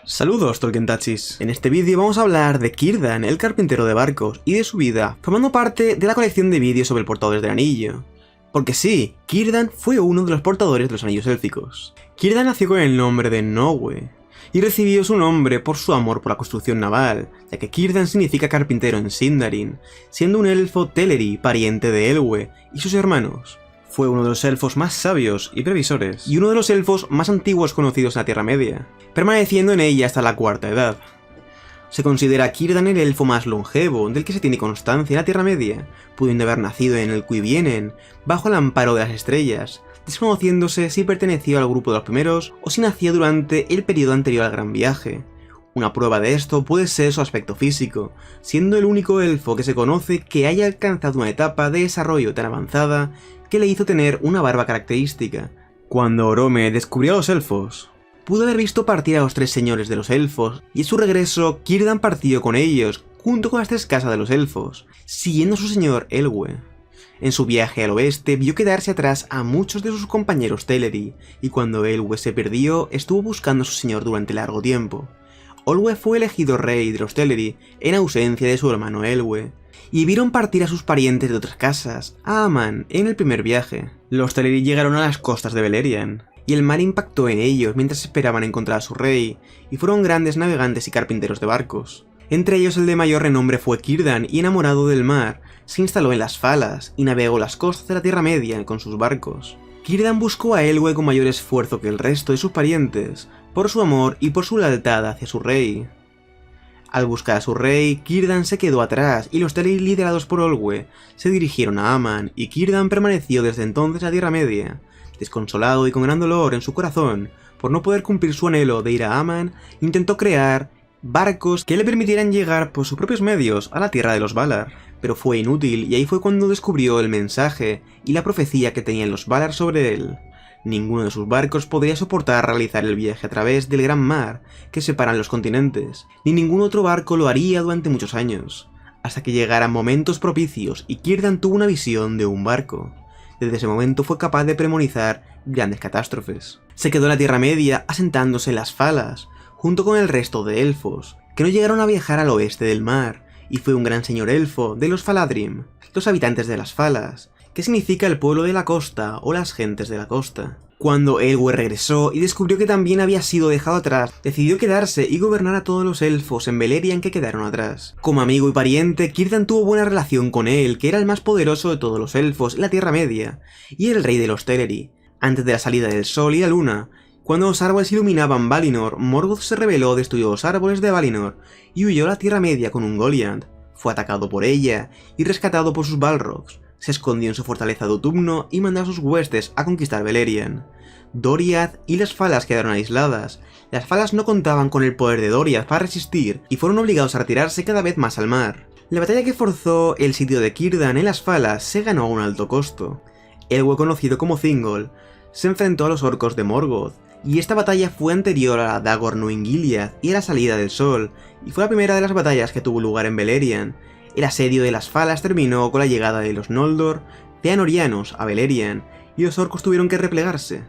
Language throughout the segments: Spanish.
Saludos Tolkien-tachis. En este vídeo vamos a hablar de Círdan, el carpintero de barcos, y de su vida, formando parte de la colección de vídeos sobre portadores del anillo. Porque sí, Círdan fue uno de los portadores de los anillos élficos. Círdan nació con el nombre de Nöwe, y recibió su nombre por su amor por la construcción naval, ya que Círdan significa carpintero en Sindarin, siendo un elfo Teleri, pariente de Elwë y sus hermanos. Fue uno de los elfos más sabios y previsores, y uno de los elfos más antiguos conocidos en la Tierra Media, permaneciendo en ella hasta la Cuarta Edad. Se considera a Círdan el elfo más longevo del que se tiene constancia en la Tierra Media, pudiendo haber nacido en el Cuivienen, bajo el amparo de las estrellas, desconociéndose si perteneció al grupo de los primeros o si nació durante el periodo anterior al Gran Viaje. Una prueba de esto puede ser su aspecto físico, siendo el único elfo que se conoce que haya alcanzado una etapa de desarrollo tan avanzada que le hizo tener una barba característica. Cuando Orome descubrió a los elfos, pudo haber visto partir a los tres señores de los elfos, y en su regreso Círdan partió con ellos, junto con las tres casas de los elfos, siguiendo a su señor Elwë. En su viaje al oeste vio quedarse atrás a muchos de sus compañeros Teleri, y cuando Elwë se perdió, estuvo buscando a su señor durante largo tiempo. Olwë fue elegido rey de los Teleri en ausencia de su hermano Elwë, y vieron partir a sus parientes de otras casas, a Aman, en el primer viaje. Los Teleri llegaron a las costas de Beleriand, y el mar impactó en ellos mientras esperaban encontrar a su rey, y fueron grandes navegantes y carpinteros de barcos. Entre ellos el de mayor renombre fue Círdan, y enamorado del mar, se instaló en las Falas, y navegó las costas de la Tierra Media con sus barcos. Círdan buscó a Elwë con mayor esfuerzo que el resto de sus parientes, por su amor y por su lealtad hacia su rey. Al buscar a su rey, Círdan se quedó atrás y los Teleri liderados por Olwë se dirigieron a Aman, y Círdan permaneció desde entonces en la Tierra Media, desconsolado y con gran dolor en su corazón por no poder cumplir su anhelo de ir a Aman. Intentó crear barcos que le permitieran llegar por sus propios medios a la tierra de los Valar, pero fue inútil, y ahí fue cuando descubrió el mensaje y la profecía que tenían los Valar sobre él. Ninguno de sus barcos podría soportar realizar el viaje a través del gran mar que separan los continentes, ni ningún otro barco lo haría durante muchos años, hasta que llegaran momentos propicios y Círdan tuvo una visión de un barco. Desde ese momento fue capaz de premonizar grandes catástrofes. Se quedó en la Tierra Media asentándose en las Falas, junto con el resto de elfos, que no llegaron a viajar al oeste del mar, y fue un gran señor elfo de los Faladrim, los habitantes de las Falas, que significa el pueblo de la costa o las gentes de la costa. Cuando Elwë regresó y descubrió que también había sido dejado atrás, decidió quedarse y gobernar a todos los elfos en Beleriand que quedaron atrás. Como amigo y pariente, Círdan tuvo buena relación con él, que era el más poderoso de todos los elfos en la Tierra Media, y el rey de los Teleri. Antes de la salida del sol y la luna, cuando los árboles iluminaban Valinor, Morgoth se rebeló, destruyó los árboles de Valinor y huyó a la Tierra Media con Ungoliant. Fue atacado por ella y rescatado por sus Balrogs. Se escondió en su fortaleza de Utumno y mandó a sus huestes a conquistar Beleriand. Doriath y las Falas quedaron aisladas. Las Falas no contaban con el poder de Doriath para resistir y fueron obligados a retirarse cada vez más al mar. La batalla que forzó el sitio de Círdan en las Falas se ganó a un alto costo. Elwë, conocido como Thingol, se enfrentó a los orcos de Morgoth, y esta batalla fue anterior a la Dagor Nuin-Gilead y a la salida del sol, y fue la primera de las batallas que tuvo lugar en Beleriand. El asedio de las Falas terminó con la llegada de los Noldor Feanorianos a Beleriand, y los orcos tuvieron que replegarse.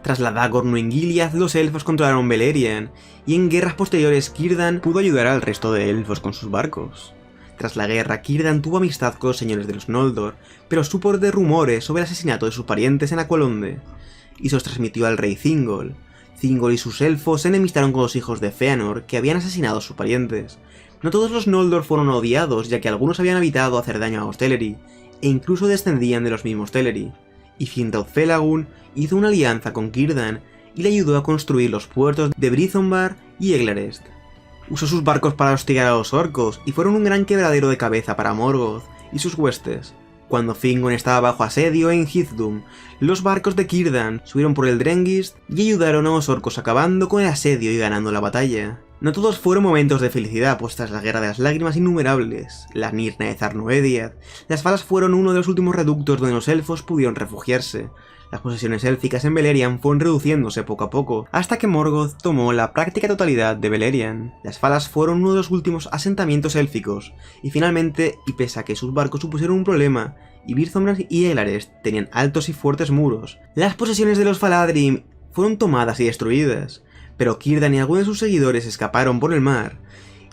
Tras la Dagor Nuin-Gilead, los elfos controlaron Beleriand, y en guerras posteriores Círdan pudo ayudar al resto de elfos con sus barcos. Tras la guerra, Círdan tuvo amistad con los señores de los Noldor, pero supo de rumores sobre el asesinato de sus parientes en Aqualonde, y se los transmitió al rey Thingol. Thingol y sus elfos se enemistaron con los hijos de Feanor, que habían asesinado a sus parientes. No todos los Noldor fueron odiados, ya que algunos habían evitado hacer daño a los Teleri, e incluso descendían de los mismos Teleri. Y Finrod Felagund hizo una alianza con Círdan y le ayudó a construir los puertos de Brythonbar y Eglarest. Usó sus barcos para hostigar a los orcos y fueron un gran quebradero de cabeza para Morgoth y sus huestes. Cuando Fingon estaba bajo asedio en Hithudum, los barcos de Círdan subieron por el Drengist y ayudaron a los orcos acabando con el asedio y ganando la batalla. No todos fueron momentos de felicidad, pues tras la Guerra de las Lágrimas innumerables, la Nirna de Zarnoediad, las Falas fueron uno de los últimos reductos donde los elfos pudieron refugiarse. Las posesiones élficas en Beleriand fueron reduciéndose poco a poco, hasta que Morgoth tomó la práctica totalidad de Beleriand. Las Falas fueron uno de los últimos asentamientos élficos, y finalmente, y pese a que sus barcos supusieron un problema, y Brythonbar y Eglarest tenían altos y fuertes muros, las posesiones de los Faladrim fueron tomadas y destruidas. pero Círdan y algunos de sus seguidores escaparon por el mar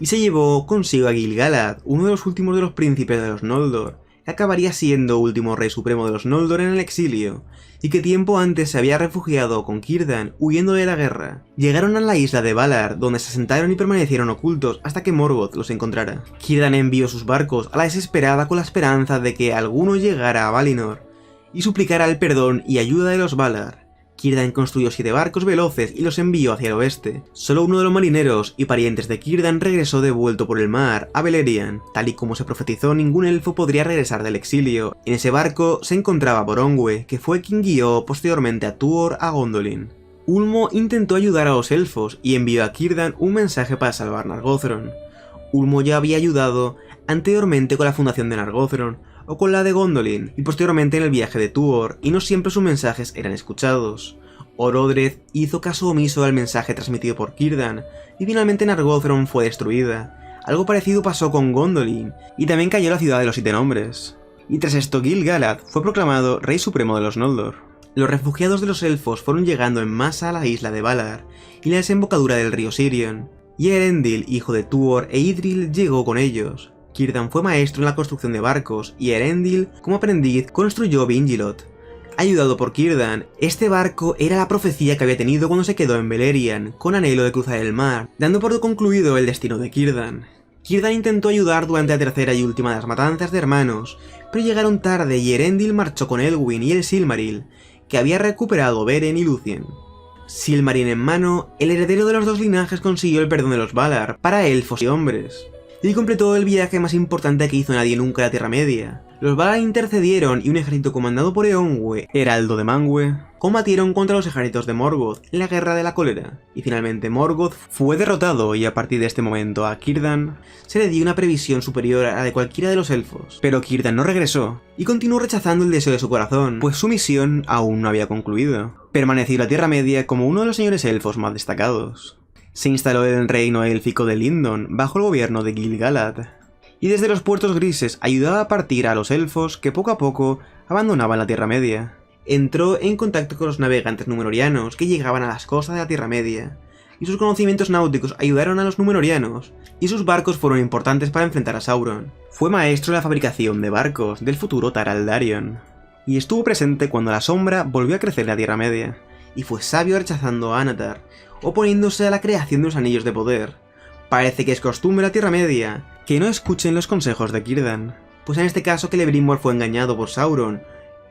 y se llevó consigo a Gil-galad, uno de los últimos de los príncipes de los Noldor, que acabaría siendo último rey supremo de los Noldor en el exilio, y que tiempo antes se había refugiado con Círdan huyendo de la guerra. Llegaron a la isla de Valar, donde se asentaron y permanecieron ocultos hasta que Morgoth los encontrara. Círdan envió sus barcos a la desesperada con la esperanza de que alguno llegara a Valinor y suplicara el perdón y ayuda de los Valar. Círdan construyó 7 barcos veloces y los envió hacia el oeste. Solo uno de los marineros y parientes de Círdan regresó devuelto por el mar a Beleriand. Tal y como se profetizó, ningún elfo podría regresar del exilio. En ese barco se encontraba Borongwe, que fue quien guió posteriormente a Tuor a Gondolin. Ulmo intentó ayudar a los elfos y envió a Círdan un mensaje para salvar Nargothrond. Ulmo ya había ayudado anteriormente con la fundación de Nargothrond, o con la de Gondolin, y posteriormente en el viaje de Tuor, y no siempre sus mensajes eran escuchados. Orodreth hizo caso omiso al mensaje transmitido por Círdan, y finalmente Nargothrond fue destruida. Algo parecido pasó con Gondolin, y también cayó la ciudad de los 7 nombres. Y tras esto Gil-galad fue proclamado rey supremo de los Noldor. Los refugiados de los elfos fueron llegando en masa a la isla de Valar, y la desembocadura del río Sirion, y Elendil, hijo de Tuor e Idril, llegó con ellos. Círdan fue maestro en la construcción de barcos, y Elendil, como aprendiz, construyó Vingilot. Ayudado por Círdan, este barco era la profecía que había tenido cuando se quedó en Beleriand, con anhelo de cruzar el mar, dando por concluido el destino de Círdan. Círdan intentó ayudar durante la tercera y última de las matanzas de hermanos, pero llegaron tarde y Elendil marchó con Elwyn y el Silmaril, que había recuperado Beren y Lúthien. Silmaril en mano, el heredero de los dos linajes consiguió el perdón de los Valar, para elfos y hombres, y completó el viaje más importante que hizo nadie nunca a la Tierra Media. Los Valar intercedieron y un ejército comandado por Eonwe, heraldo de Manwë, combatieron contra los ejércitos de Morgoth en la Guerra de la Cólera, y finalmente Morgoth fue derrotado y a partir de este momento a Círdan se le dio una previsión superior a la de cualquiera de los elfos. Pero Círdan no regresó, y continuó rechazando el deseo de su corazón, pues su misión aún no había concluido. Permaneció en la Tierra Media como uno de los señores elfos más destacados. Se instaló en el reino élfico de Lindon, bajo el gobierno de Gil-galad, y desde los puertos grises ayudaba a partir a los elfos que poco a poco abandonaban la Tierra Media. Entró en contacto con los navegantes númenóreanos que llegaban a las costas de la Tierra Media, y sus conocimientos náuticos ayudaron a los númenóreanos, y sus barcos fueron importantes para enfrentar a Sauron. Fue maestro en la fabricación de barcos del futuro Tar Aldarion, y estuvo presente cuando la sombra volvió a crecer en la Tierra Media, y fue sabio rechazando a Anatar, oponiéndose a la creación de los anillos de poder. Parece que es costumbre en la Tierra Media que no escuchen los consejos de Círdan, pues en este caso Celebrimbor fue engañado por Sauron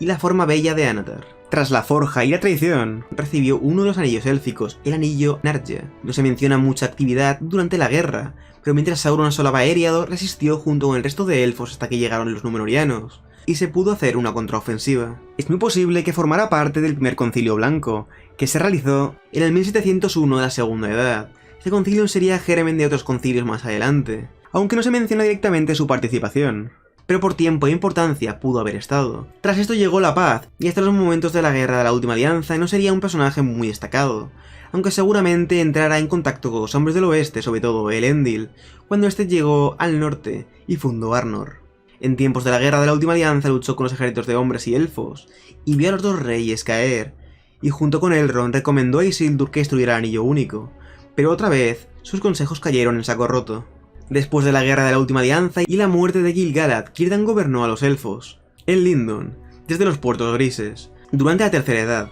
y la forma bella de Anatar. Tras la forja y la traición, recibió uno de los anillos élficos, el anillo Narja. No se menciona mucha actividad durante la guerra, pero mientras Sauron asolaba a Eriador, resistió junto con el resto de elfos hasta que llegaron los númenóreanos, y se pudo hacer una contraofensiva. Es muy posible que formara parte del primer concilio blanco, que se realizó en el 1701 de la Segunda Edad. Este concilio sería germen de otros concilios más adelante, aunque no se menciona directamente su participación, pero por tiempo e importancia pudo haber estado. Tras esto llegó la paz, y hasta los momentos de la Guerra de la Última Alianza no sería un personaje muy destacado, aunque seguramente entrara en contacto con los hombres del oeste, sobre todo Elendil, cuando este llegó al norte y fundó Arnor. En tiempos de la Guerra de la Última Alianza luchó con los ejércitos de hombres y elfos, y vio a los dos reyes caer, y junto con Elrond recomendó a Isildur que destruyera el Anillo Único, pero otra vez sus consejos cayeron en saco roto. Después de la Guerra de la Última Alianza y la muerte de Gil-galad, Círdan gobernó a los elfos, en Lindon, desde los puertos grises, durante la Tercera Edad.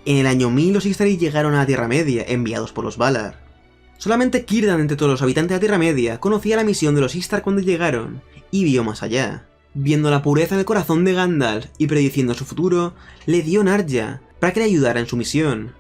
En el año 1000 los Istari llegaron a la Tierra Media, enviados por los Valar. Solamente Círdan, entre todos los habitantes de la Tierra Media, conocía la misión de los Istar cuando llegaron, y vio más allá. Viendo la pureza del corazón de Gandalf y prediciendo su futuro, le dio Narja para que le ayudara en su misión.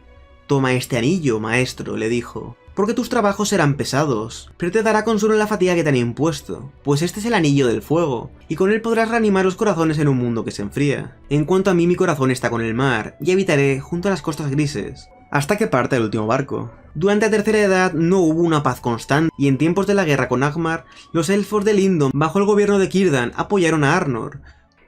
«Toma este anillo, maestro», le dijo, «porque tus trabajos serán pesados, pero te dará consuelo en la fatiga que te han impuesto, pues este es el anillo del fuego, y con él podrás reanimar los corazones en un mundo que se enfría. En cuanto a mí, mi corazón está con el mar, y habitaré junto a las costas grises, hasta que parta el último barco». Durante la Tercera Edad no hubo una paz constante, y en tiempos de la guerra con Angmar, los elfos de Lindon, bajo el gobierno de Círdan, apoyaron a Arnor.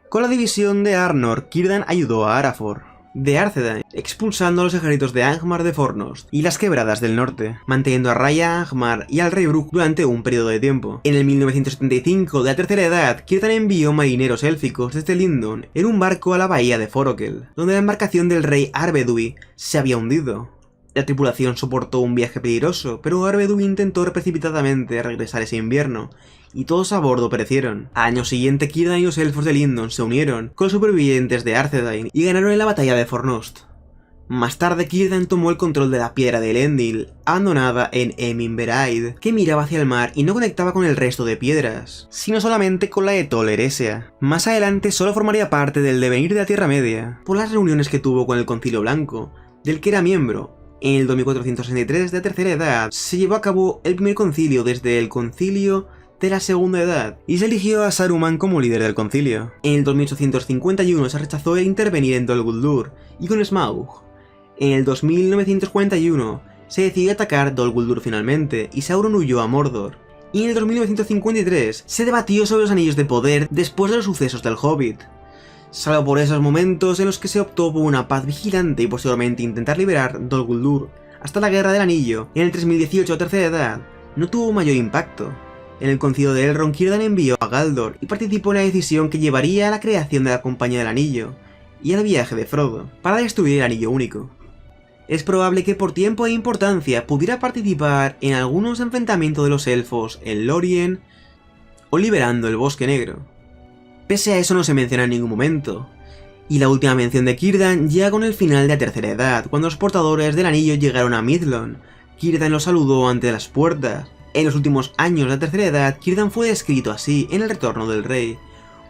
Con la división de Arnor, Círdan ayudó a Arafor de Arthedain, expulsando a los ejércitos de Angmar de Fornost y las quebradas del norte, manteniendo a raya a Angmar y al rey Brugg durante un periodo de tiempo. En el 1975 de la Tercera Edad, Círdan envió marineros élficos desde Lindon en un barco a la bahía de Forokel, donde la embarcación del rey Arvedui se había hundido. La tripulación soportó un viaje peligroso, pero Arvedu intentó precipitadamente regresar ese invierno, y todos a bordo perecieron. Al año siguiente, Círdan y los elfos de Lindon se unieron con los supervivientes de Arthedain y ganaron en la batalla de Fornost. Más tarde, Círdan tomó el control de la piedra de Elendil, abandonada en Eminberaid, que miraba hacia el mar y no conectaba con el resto de piedras, sino solamente con la de Tol Eressëa. Más adelante solo formaría parte del devenir de la Tierra Media, por las reuniones que tuvo con el Concilio Blanco, del que era miembro. En el 2463 de la Tercera Edad se llevó a cabo el primer concilio desde el Concilio de la Segunda Edad, y se eligió a Saruman como líder del concilio. En el 2851 se rechazó intervenir en Dol Guldur y con Smaug. En el 2941 se decidió atacar Dol Guldur finalmente, y Sauron huyó a Mordor. Y en el 2953 se debatió sobre los anillos de poder después de los sucesos del Hobbit. Salvo por esos momentos en los que se optó por una paz vigilante y posteriormente intentar liberar Dol Guldur, hasta la Guerra del Anillo, en el 3018 a Tercera Edad, no tuvo mayor impacto. En el concilio de Elrond, Círdan envió a Galdor y participó en la decisión que llevaría a la creación de la Compañía del Anillo y al viaje de Frodo, para destruir el Anillo Único. Es probable que por tiempo e importancia pudiera participar en algunos enfrentamientos de los elfos en Lórien o liberando el Bosque Negro. Pese a eso no se menciona en ningún momento, y la última mención de Círdan llega con el final de la Tercera Edad, cuando los portadores del anillo llegaron a Mithlond. Círdan los saludó ante las puertas. En los últimos años de la Tercera Edad, Círdan fue descrito así en El Retorno del Rey.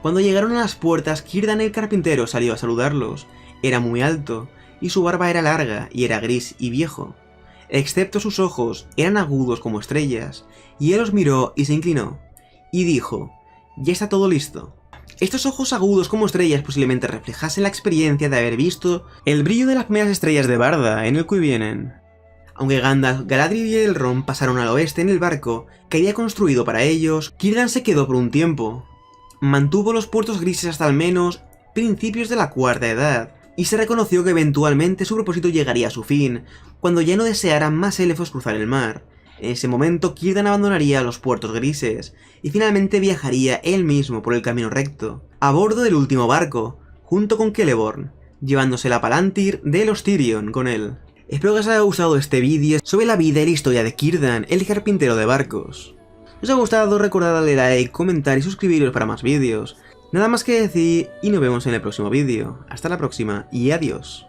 Cuando llegaron a las puertas, Círdan el carpintero salió a saludarlos. Era muy alto, y su barba era larga, y era gris y viejo. Excepto sus ojos, eran agudos como estrellas, y él los miró y se inclinó, y dijo: «Ya está todo listo». Estos ojos agudos como estrellas posiblemente reflejasen la experiencia de haber visto el brillo de las primeras estrellas de Barda en el que vienen. Aunque Gandalf, Galadriel y Elrond pasaron al oeste en el barco que había construido para ellos, Círdan se quedó por un tiempo. Mantuvo los puertos grises hasta al menos principios de la Cuarta Edad, y se reconoció que eventualmente su propósito llegaría a su fin, cuando ya no desearan más elfos cruzar el mar. En ese momento, Círdan abandonaría los puertos grises, y finalmente viajaría él mismo por el camino recto, a bordo del último barco, junto con Celeborn, llevándose la Palantir de los Tirion con él. Espero que os haya gustado este vídeo sobre la vida y la historia de Círdan, el carpintero de barcos. Si os ha gustado, recordad darle like, comentar y suscribiros para más vídeos. Nada más que decir, y nos vemos en el próximo vídeo. Hasta la próxima, y adiós.